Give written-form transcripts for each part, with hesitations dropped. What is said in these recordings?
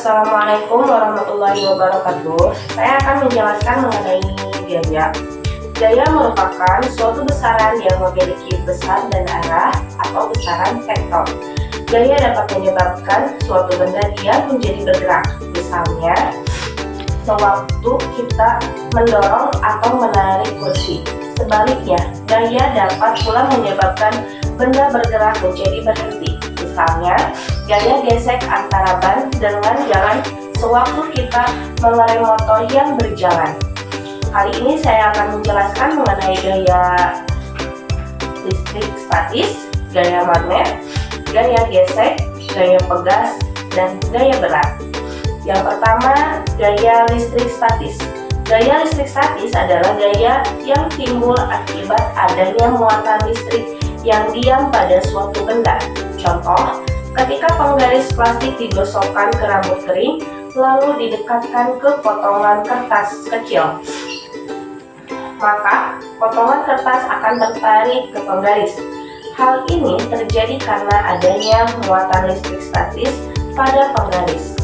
Assalamualaikum warahmatullahi wabarakatuh. Saya akan menjelaskan mengenai gaya. Gaya merupakan suatu besaran yang memiliki besar dan arah atau besaran vektor. Gaya dapat menyebabkan suatu benda dia menjadi bergerak. Misalnya, sewaktu kita mendorong atau menarik kursi. Sebaliknya, gaya dapat pula menyebabkan benda bergerak menjadi berhenti. Misalnya, gaya gesek antara ban dengan jalan sewaktu kita mengerem motor yang berjalan. Kali ini saya akan menjelaskan mengenai gaya listrik statis, gaya magnet, gaya gesek, gaya pegas, dan gaya berat. Yang pertama, gaya listrik statis. Gaya listrik statis adalah gaya yang timbul akibat adanya muatan listrik yang diam pada suatu benda. Contoh, ketika penggaris plastik digosokkan ke rambut kering, lalu didekatkan ke potongan kertas kecil, maka potongan kertas akan tertarik ke penggaris. Hal ini terjadi karena adanya muatan listrik statis pada penggaris.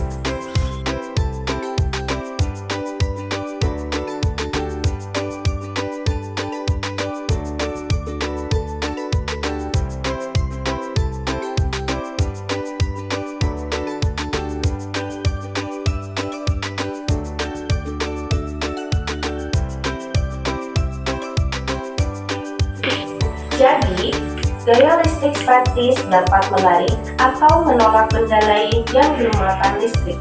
Jadi, gaya listrik statis dapat menarik atau menolak benda lain yang bermuatan listrik.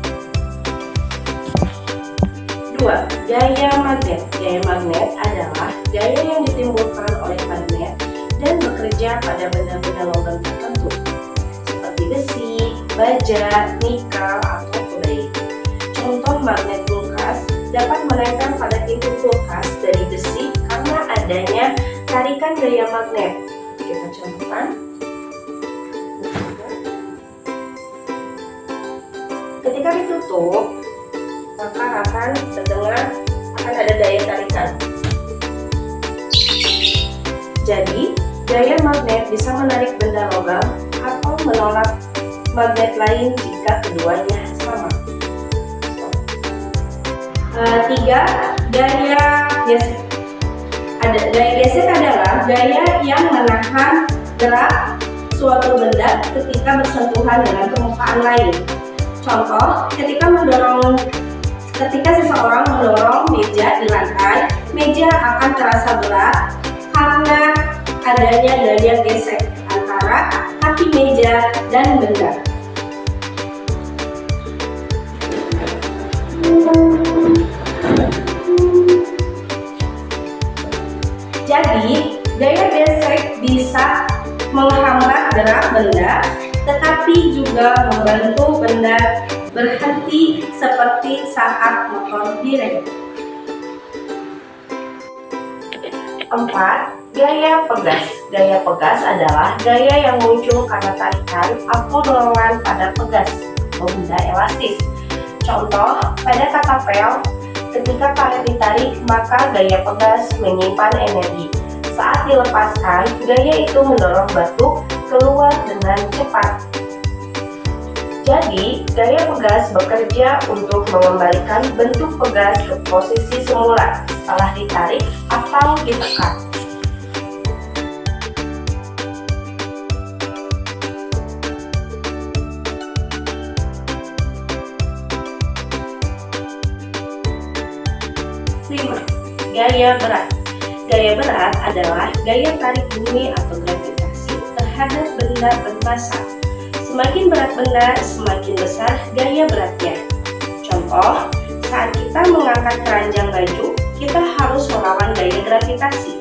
2. Gaya magnet. Gaya magnet adalah gaya yang ditimbulkan oleh magnet dan bekerja pada benda-benda logam tertentu, seperti besi, baja, nikel, atau kulit. Contoh magnet kulkas dapat menempel pada pintu kulkas dari besi karena adanya tarikan gaya magnet. Kita contohkan. Ketika ditutup, maka akan ada daya tarikan. Jadi, gaya magnet bisa menarik benda logam atau menolak magnet lain jika keduanya sama. 3. Gaya gesek. Gaya gesek adalah gaya yang menahan gerak suatu benda ketika bersentuhan dengan permukaan lain. Contoh, ketika seseorang mendorong meja di lantai, meja akan terasa berat karena adanya gaya gesek antara kaki meja dan benda. Jadi, gaya gesek bisa menghambat gerak benda, tetapi juga membantu benda berhenti seperti saat motor direm. 4. Gaya pegas. Gaya pegas adalah gaya yang muncul karena tarikan atau dorongan pada pegas atau benda elastis. Contoh, pada katapel, ketika karet ditarik, maka gaya pegas menyimpan energi. Saat dilepaskan, gaya itu mendorong batu keluar dengan cepat. Jadi, gaya pegas bekerja untuk mengembalikan bentuk pegas ke posisi semula setelah ditarik atau ditekan. Gaya berat. Gaya berat adalah gaya tarik bumi atau gravitasi terhadap benda bermassa. Semakin berat benda, semakin besar gaya beratnya. Contoh, saat kita mengangkat keranjang baju, kita harus melawan gaya gravitasi.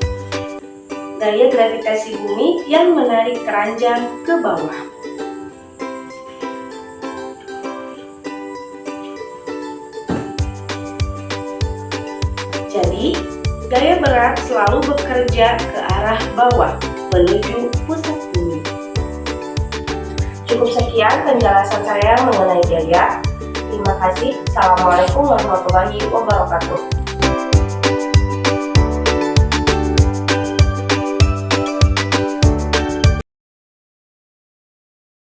Gaya gravitasi bumi yang menarik keranjang ke bawah. Jadi, gaya berat selalu bekerja ke arah bawah, menuju pusat bumi. Cukup sekian penjelasan saya mengenai gaya. Terima kasih. Assalamualaikum warahmatullahi wabarakatuh.